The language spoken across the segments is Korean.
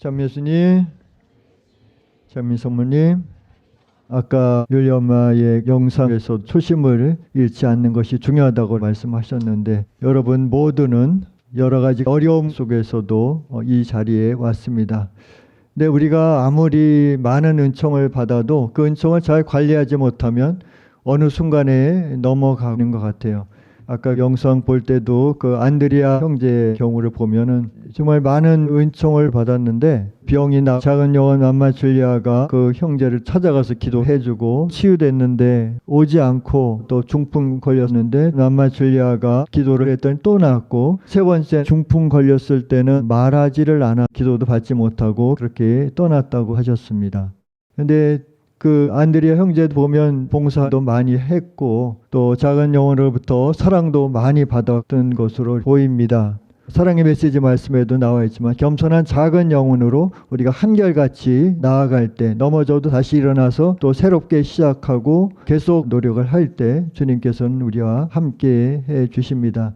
참예수님, 찬미성모님, 아까 율리 엄마의 영상에서 초심을 잃지 않는 것이 중요하다고 말씀하셨는데, 여러분 모두는 여러 가지 어려움 속에서도 이 자리에 왔습니다. 근데 우리가 아무리 많은 은총을 받아도 그 은총을 잘 관리하지 못하면 어느 순간에 넘어가는 것 같아요. 아까 영상 볼 때도 그 안드레아 형제의 경우를 보면은 정말 많은 은총을 받았는데 병이 나 작은 영혼 맘마 줄리아가 그 형제를 찾아가서 기도해주고 치유됐는데 오지 않고 또 중풍 걸렸는데 맘마 줄리아가 기도를 했더니 또 낫고 세 번째 중풍 걸렸을 때는 말하지를 않아 기도도 받지 못하고 그렇게 떠났다고 하셨습니다. 근데 그 안드레아 형제도 보면 봉사도 많이 했고 또 작은 영혼으로부터 사랑도 많이 받았던 것으로 보입니다. 사랑의 메시지 말씀에도 나와 있지만 겸손한 작은 영혼으로 우리가 한결같이 나아갈 때 넘어져도 다시 일어나서 또 새롭게 시작하고 계속 노력을 할 때 주님께서는 우리와 함께 해 주십니다.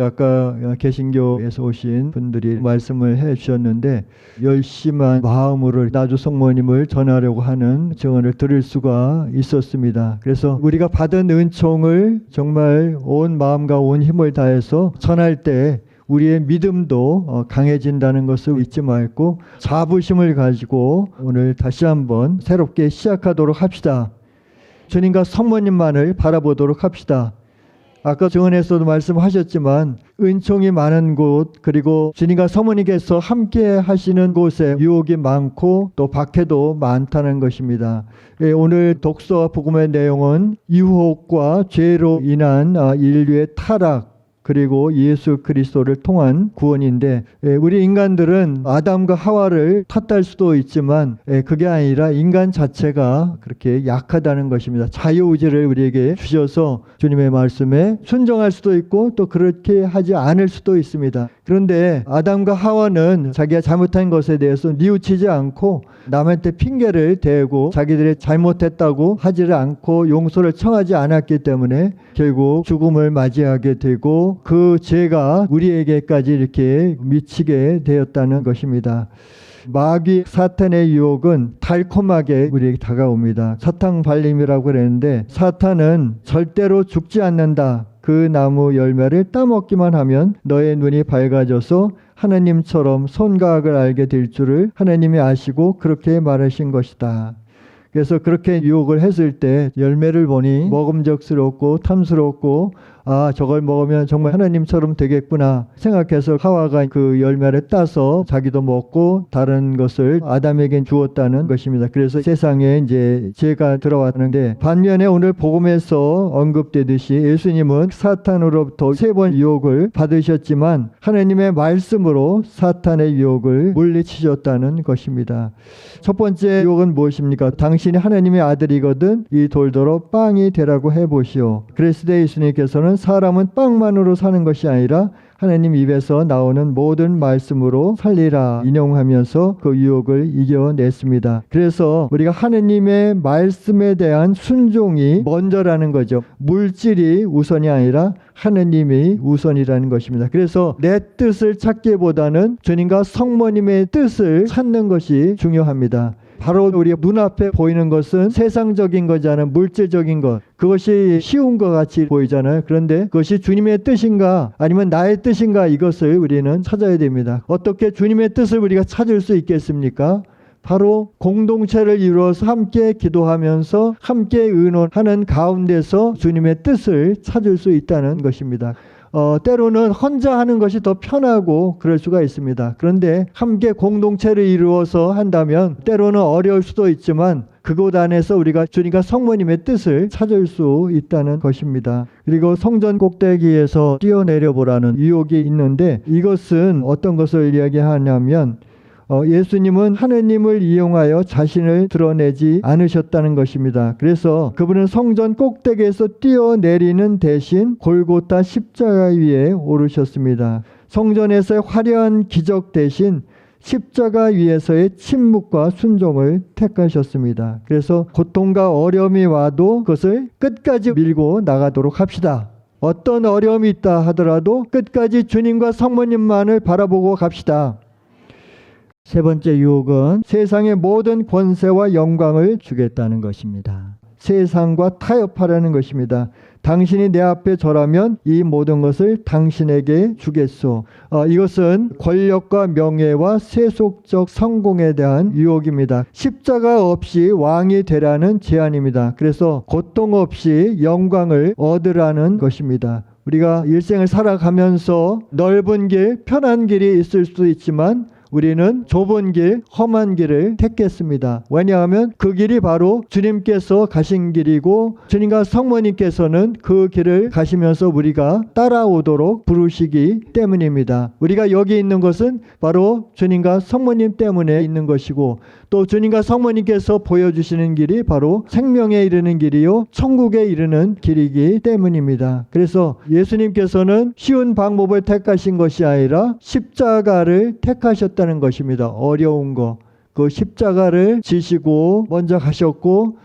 아까 개신교에서 오신 분들이 말씀을 해 주셨는데 열심한 마음으로 나주 성모님을 전하려고 하는 증언을 들을 수가 있었습니다. 그래서 우리가 받은 은총을 정말 온 마음과 온 힘을 다해서 전할 때 우리의 믿음도 강해진다는 것을 잊지 말고 자부심을 가지고 오늘 다시 한번 새롭게 시작하도록 합시다. 주님과 성모님만을 바라보도록 합시다. 아까 증언에서도 말씀하셨지만 은총이 많은 곳 그리고 주님과 성모님께서 함께 하시는 곳에 유혹이 많고 또 박해도 많다는 것입니다. 오늘 독서와 복음의 내용은 유혹과 죄로 인한 인류의 타락 그리고 예수 그리스도를 통한 구원인데 우리 인간들은 아담과 하와를 탓할 수도 있지만 그게 아니라 인간 자체가 그렇게 약하다는 것입니다. 자유의지를 우리에게 주셔서 주님의 말씀에 순종할 수도 있고 또 그렇게 하지 않을 수도 있습니다. 그런데 아담과 하와는 자기가 잘못한 것에 대해서 뉘우치지 않고 남한테 핑계를 대고 자기들이 잘못했다고 하지를 않고 용서를 청하지 않았기 때문에 결국 죽음을 맞이하게 되고 그 죄가 우리에게까지 이렇게 미치게 되었다는 것입니다. 마귀 사탄의 유혹은 달콤하게 우리에게 다가옵니다. 사탕 발림이라고 그랬는데 사탄은 절대로 죽지 않는다. 그 나무 열매를 따먹기만 하면 너의 눈이 밝아져서 하나님처럼 선과 악을 알게 될 줄을 하나님이 아시고 그렇게 말하신 것이다. 그래서 그렇게 유혹을 했을 때 열매를 보니 먹음직스럽고 탐스럽고 저걸 먹으면 정말 하나님처럼 되겠구나 생각해서 하와가 그 열매를 따서 자기도 먹고 다른 것을 아담에게 주었다는 것입니다. 그래서 세상에 이제 죄가 들어왔는데 반면에 오늘 복음에서 언급되듯이 예수님은 사탄으로부터 3번 유혹을 받으셨지만 하나님의 말씀으로 사탄의 유혹을 물리치셨다는 것입니다. 첫 번째 유혹은 무엇입니까? 당신이 하나님의 아들이거든 이 돌더러 빵이 되라고 해보시오. 그랬을 때 예수님께서는 사람은 빵만으로 사는 것이 아니라 하나님 입에서 나오는 모든 말씀으로 살리라 인용하면서 그 유혹을 이겨냈습니다. 그래서 우리가 하나님의 말씀에 대한 순종이 먼저라는 거죠. 물질이 우선이 아니라 하나님이 우선이라는 것입니다. 그래서 내 뜻을 찾기보다는 주님과 성모님의 뜻을 찾는 것이 중요합니다. 바로 우리 눈앞에 보이는 것은 세상적인 거잖아요. 물질적인 것. 그것이 쉬운 것 같이 보이잖아요. 그런데 그것이 주님의 뜻인가 아니면 나의 뜻인가 이것을 우리는 찾아야 됩니다. 어떻게 주님의 뜻을 우리가 찾을 수 있겠습니까? 바로 공동체를 이루어서 함께 기도하면서 함께 의논하는 가운데서 주님의 뜻을 찾을 수 있다는 것입니다. 때로는 혼자 하는 것이 더 편하고 그럴 수가 있습니다. 그런데 함께 공동체를 이루어서 한다면 때로는 어려울 수도 있지만 그곳 안에서 우리가 주님과 성모님의 뜻을 찾을 수 있다는 것입니다. 그리고 성전 꼭대기에서 뛰어내려 보라는 유혹이 있는데 이것은 어떤 것을 이야기하냐면 예수님은 하느님을 이용하여 자신을 드러내지 않으셨다는 것입니다. 그래서 그분은 성전 꼭대기에서 뛰어내리는 대신 골고타 십자가 위에 오르셨습니다. 성전에서의 화려한 기적 대신 십자가 위에서의 침묵과 순종을 택하셨습니다. 그래서 고통과 어려움이 와도 그것을 끝까지 밀고 나가도록 합시다. 어떤 어려움이 있다 하더라도 끝까지 주님과 성모님만을 바라보고 갑시다. 세 번째 유혹은 세상의 모든 권세와 영광을 주겠다는 것입니다. 세상과 타협하라는 것입니다. 당신이 내 앞에 절하면 이 모든 것을 당신에게 주겠소. 이것은 권력과 명예와 세속적 성공에 대한 유혹입니다. 십자가 없이 왕이 되라는 제안입니다. 그래서 고통 없이 영광을 얻으라는 것입니다. 우리가 일생을 살아가면서 넓은 길, 편한 길이 있을 수도 있지만 우리는 좁은 길, 험한 길을 택했습니다. 왜냐하면 그 길이 바로 주님께서 가신 길이고 주님과 성모님께서는 그 길을 가시면서 우리가 따라오도록 부르시기 때문입니다. 우리가 여기 있는 것은 바로 주님과 성모님 때문에 있는 것이고 또 주님과 성모님께서 보여주시는 길이 바로 생명에 이르는 길이요 천국에 이르는 길이기 때문입니다. 그래서 예수님께서는 쉬운 방법을 택하신 것이 아니라 십자가를 택하셨다는 것입니다. 어려운 거. 그 십자가를 지시고 먼저 가셨고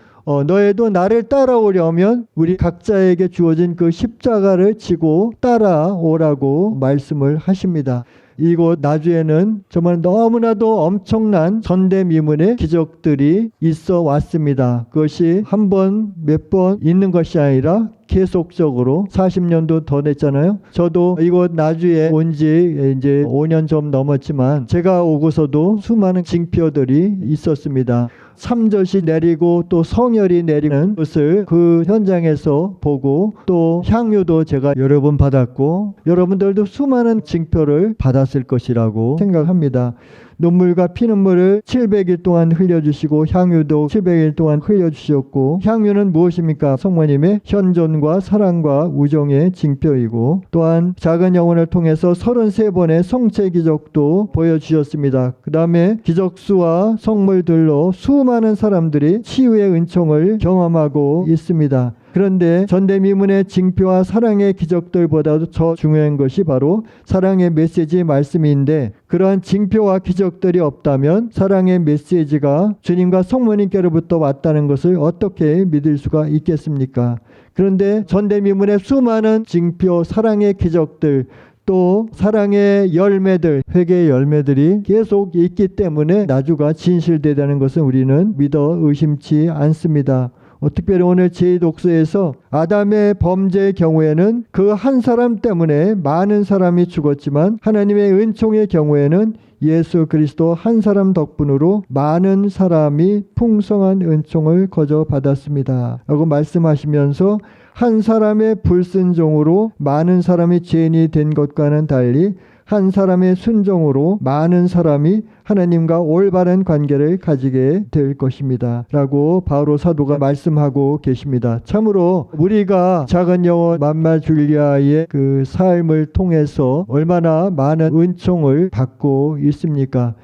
너희도 나를 따라오려면 우리 각자에게 주어진 그 십자가를 지고 따라오라고 말씀을 하십니다. 이곳 나주에는 정말 너무나도 엄청난 전대미문의 기적들이 있어 왔습니다. 그것이 한 번, 몇 번 있는 것이 아니라 계속적으로 40년도 더 됐잖아요. 저도 이곳 나주에 온 지 이제 5년 좀 넘었지만 제가 오고서도 수많은 징표들이 있었습니다. 삼젖이 내리고 또 성혈이 내리는 것을 그 현장에서 보고 또 향유도 제가 여러 번 받았고 여러분들도 수많은 징표를 받았을 것이라고 생각합니다. 눈물과 피눈물을 700일 동안 흘려주시고 향유도 700일 동안 흘려주셨고 향유는 무엇입니까? 성모님의 현존과 사랑과 우정의 징표이고 또한 작은 영혼을 통해서 33번의 성체 기적도 보여주셨습니다. 그 다음에 기적수와 성물들로 수많은 사람들이 치유의 은총을 경험하고 있습니다. 그런데 전대미문의 징표와 사랑의 기적들보다도 더 중요한 것이 바로 사랑의 메시지 말씀인데 그러한 징표와 기적들이 없다면 사랑의 메시지가 주님과 성모님께로부터 왔다는 것을 어떻게 믿을 수가 있겠습니까? 그런데 전대미문의 수많은 징표, 사랑의 기적들 또 사랑의 열매들, 회개의 열매들이 계속 있기 때문에 나주가 진실되다는 것은 우리는 믿어 의심치 않습니다. 특별히 오늘 제2독서에서 아담의 범죄의 경우에는 그 한 사람 때문에 많은 사람이 죽었지만 하나님의 은총의 경우에는 예수 그리스도 한 사람 덕분으로 많은 사람이 풍성한 은총을 거저 받았습니다. 라고 말씀하시면서 한 사람의 불순종으로 많은 사람이 죄인이 된 것과는 달리 한 사람의 순종으로 많은 사람이 하나님과 올바른 관계를 가지게 될 것입니다. 라고 바로 사도가 말씀하고 계십니다. 참으로 우리가 작은 영혼 맘마 줄리아의 그 삶을 통해서 얼마나 많은 은총을 받고 있습니까?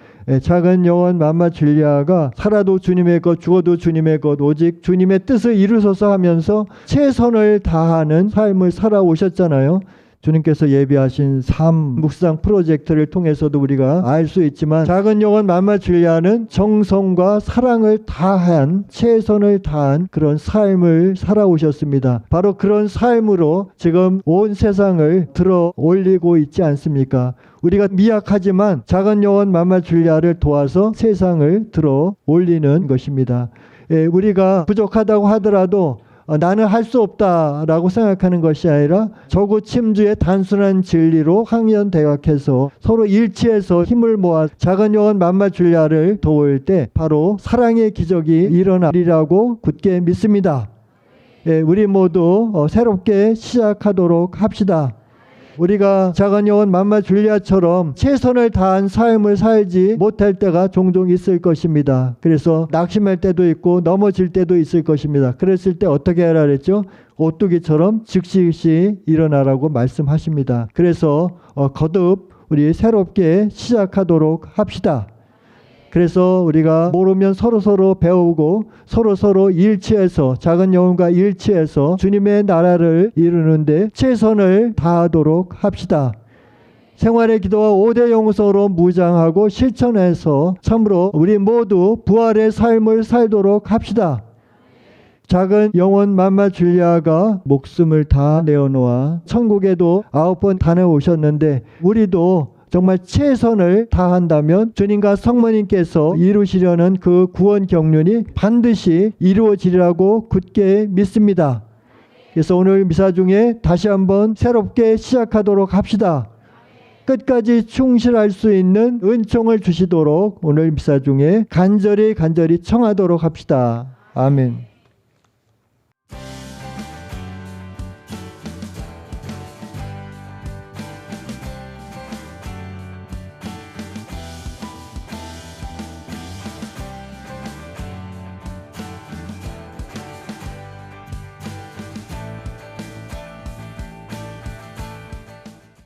작은 영혼 맘마 줄리아가 살아도 주님의 것 죽어도 주님의 것 오직 주님의 뜻을 이루소서 하면서 최선을 다하는 삶을 살아오셨잖아요. 주님께서 예비하신 삶 묵상 프로젝트를 통해서도 우리가 알 수 있지만 작은 영혼 맘마 줄리아는 정성과 사랑을 다한 최선을 다한 그런 삶을 살아오셨습니다. 바로 그런 삶으로 지금 온 세상을 들어 올리고 있지 않습니까? 우리가 미약하지만 작은 영혼 맘마 줄리아를 도와서 세상을 들어 올리는 것입니다. 우리가 부족하다고 하더라도 나는 할 수 없다라고 생각하는 것이 아니라 저구 침주의 단순한 진리로 항연대각해서 서로 일치해서 힘을 모아 작은 영혼 맘마 줄리아를 도울 때 바로 사랑의 기적이 일어나리라고 굳게 믿습니다. 우리 모두 새롭게 시작하도록 합시다. 우리가 작은 영혼 맘마 줄리아처럼 최선을 다한 삶을 살지 못할 때가 종종 있을 것입니다. 그래서 낙심할 때도 있고 넘어질 때도 있을 것입니다. 그랬을 때 어떻게 하라 그랬죠? 오뚜기처럼 즉시 일어나라고 말씀하십니다. 그래서 거듭 우리 새롭게 시작하도록 합시다. 그래서 우리가 모르면 서로 배우고 서로 일치해서 작은 영혼과 일치해서 주님의 나라를 이루는데 최선을 다하도록 합시다. 생활의 기도와 5대 영성으로 무장하고 실천해서 참으로 우리 모두 부활의 삶을 살도록 합시다. 작은 영혼 맘마 줄리아가 목숨을 다 내어놓아 천국에도 9번 다녀오셨는데 우리도 정말 최선을 다한다면 주님과 성모님께서 이루시려는 그 구원 경륜이 반드시 이루어지리라고 굳게 믿습니다. 그래서 오늘 미사 중에 다시 한번 새롭게 시작하도록 합시다. 끝까지 충실할 수 있는 은총을 주시도록 오늘 미사 중에 간절히 청하도록 합시다. 아멘.